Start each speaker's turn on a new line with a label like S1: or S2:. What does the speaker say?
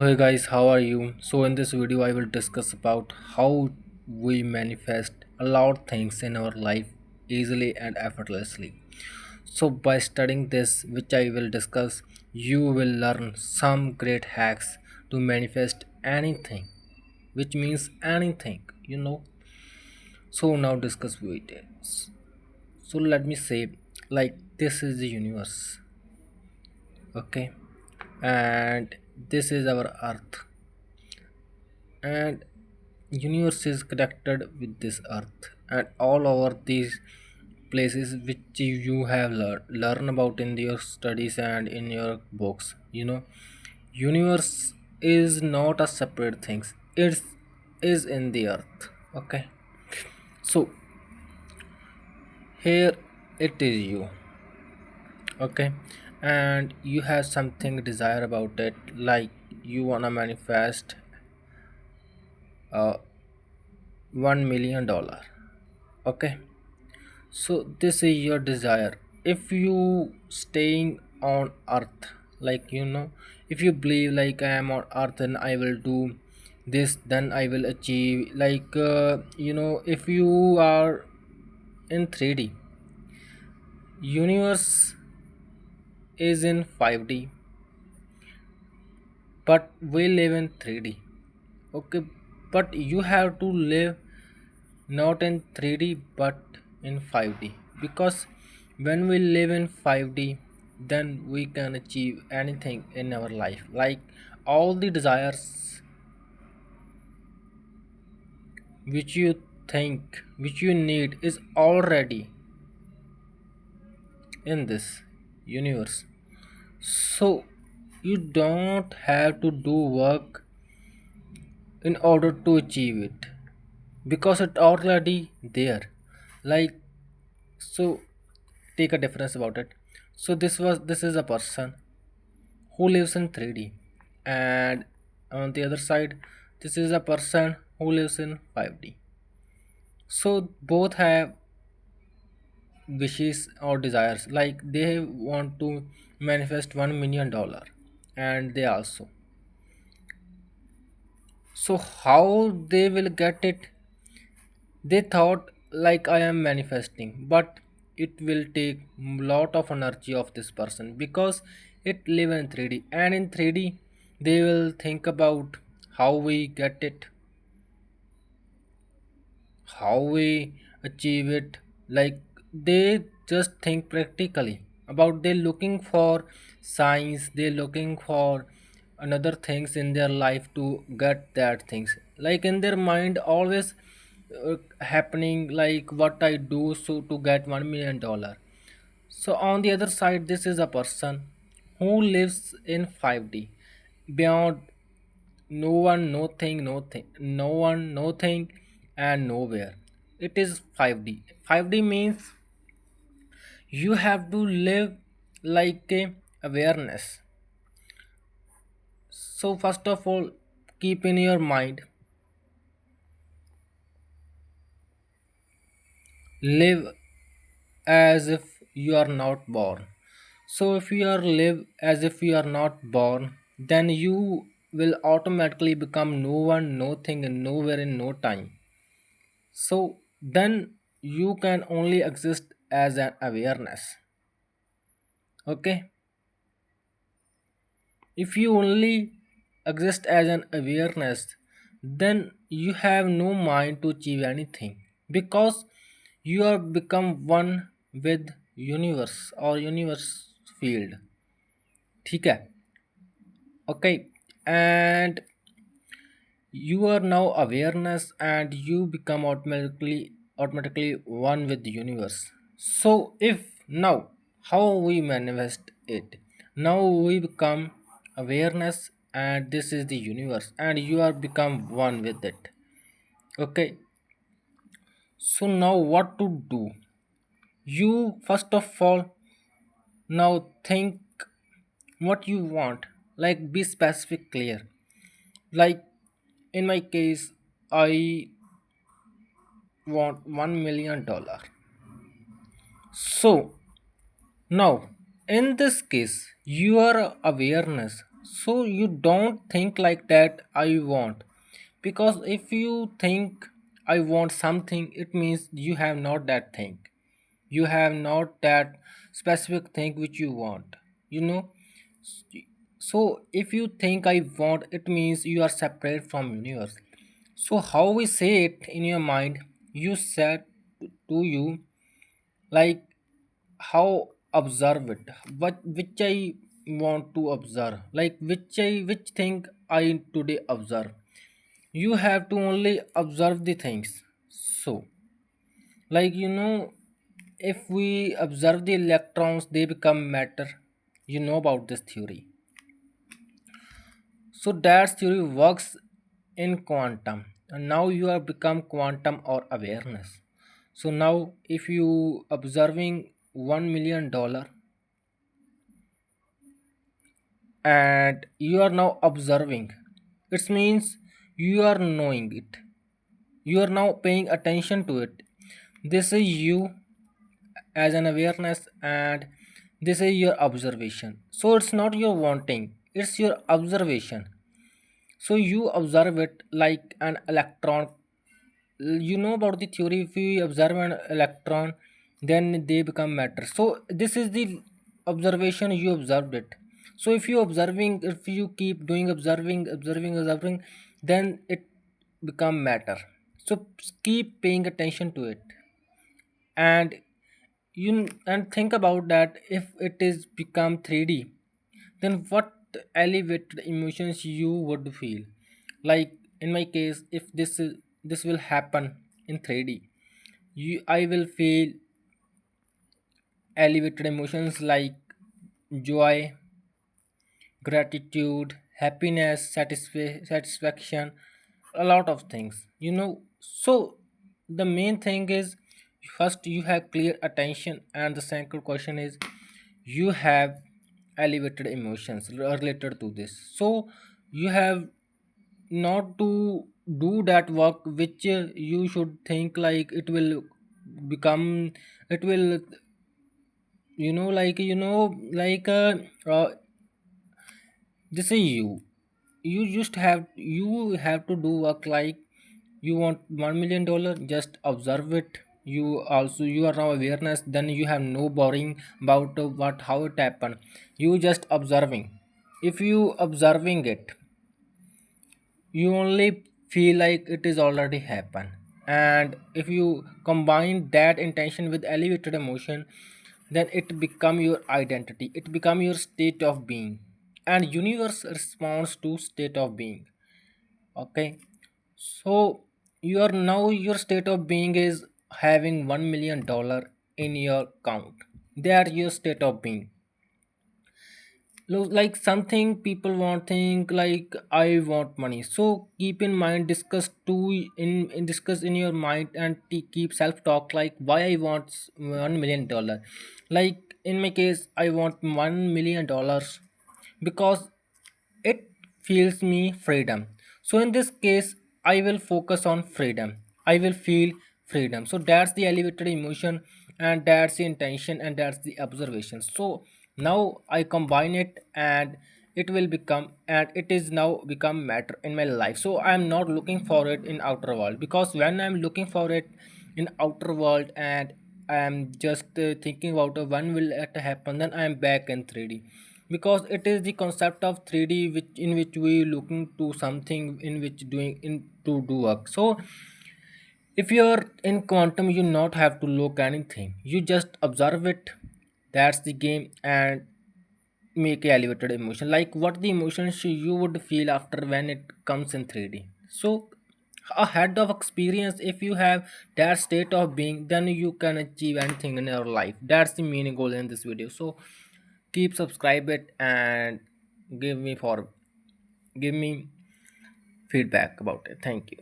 S1: Hey guys, how are you? So in this video I will discuss about how we manifest a lot of things in our life easily and effortlessly. So by studying this, which I will discuss, you will learn some great hacks to manifest anything, which means anything. So now discuss with it. So let me say, like, this is the universe, okay, and this is our earth, and universe is connected with this earth and all over these places which you have learn about in your studies and in your books. Universe is not a separate things, it is in the earth, okay. So here it is you, okay, and you have something desire about it, like you wanna manifest uh, $1 million, okay. So this is your desire. If you staying on earth, if you believe like I am on earth and I will do this, then I will achieve. If you are in 3D, universe is in 5D, but we live in 3D. Okay, but you have to live not in 3D but in 5D, because when we live in 5D, then we can achieve anything in our life, like all the desires which you think, which you need, is already in this universe. So you don't have to do work in order to achieve it, because it already there. Like, so take a difference about it. So this is a person who lives in 3D, and on the other side this is a person who lives in 5D. So both have wishes or desires, like they want to manifest $1 million, and they also. So how they will get it? They thought like I am manifesting, but it will take lot of energy of this person, because it live in 3D, and in 3D they will think about how we get it, how we achieve it. Like, they just think practically about, they looking for science, they looking for another things in their life to get that things, like in their mind always happening, like what I do so to get $1 million. So on the other side, this is a person who lives in 5D, beyond no one, nothing, no one, nothing, and nowhere. It is 5D. 5D means you have to live like a awareness. So first of all, keep in your mind, live as if you are not born. So if you are live as if you are not born, then you will automatically become no one, nothing, and nowhere in no time. So then you can only exist as an awareness. Okay? If you only exist as an awareness, then you have no mind to achieve anything, because you are become one with universe or universe field. ठीक है? Okay, and you are now awareness, and you become automatically one with the universe. So if now, how we manifest it? Now we become awareness, and this is the universe, and you are become one with it, okay. So now what to do? You first of all now think what you want, like be specific, clear. Like, in my case, I want $1 million. So now, in this case, your awareness So you don't think like that I want. Because if you think I want something, it means you have not that thing. You have not that specific thing which you want. You know? So if you think I want, it means you are separate from universe. So how we say it in your mind, you said to you like how observe it, what which I want to observe, like which thing I today observe. You have to only observe the things. So like if we observe the electrons, they become matter. You know about this theory. So that theory works in quantum, and now you have become quantum or awareness. So now if you observing $1 million, and you are now observing, it means you are knowing it, you are now paying attention to it. This is you as an awareness, and this is your observation. So it's not your wanting, it's your observation. So you observe it like an electron. You know about the theory, if we observe an electron, then they become matter. So this is the observation, you observed it. So if you observing, if you keep doing observing, then it become matter. So keep paying attention to it, and and think about that. If it is become 3D, then what elevated emotions you would feel. Like in my case, if this will happen in 3D, I will feel elevated emotions like joy, gratitude, happiness, satisfaction, a lot of things. So the main thing is, first you have clear attention, and the second question is you have elevated emotions related to this. So you have not to do that work which you should think like it will become, it will, like this is you just have to do work like you want $1 million, just observe it. You are now awareness, then you have no boring about what how it happened. You just observing. If you observing it, you only feel like it is already happened. And if you combine that intention with elevated emotion, then it become your identity, it become your state of being, and universe responds to state of being. Okay. So your state of being is having $1 million in your account. They are your state of being. Like something people want think like I want money. So keep in mind, discuss in discuss in your mind, and keep self talk like why I want $1 million. Like in my case, I want $1 million because it feels me freedom. So in this case, I will focus on freedom, I will feel freedom. So that's the elevated emotion, and that's the intention, and that's the observation. So now I combine it, and it will become, and it is now become matter in my life. So I am not looking for it in outer world, because when I'm looking for it in outer world, and I am just thinking about when will it happen, then I am back in 3D. Because it is the concept of 3D which in which we looking to something in which doing in to do work. So if you're in quantum, you not have to look anything, you just observe it. That's the game. And make a elevated emotion, like what the emotions you would feel after when it comes in 3D. So a head of experience, if you have that state of being, then you can achieve anything in your life. That's the meaning goal in this video. So keep subscribe it, and give me for give me feedback about it. Thank you.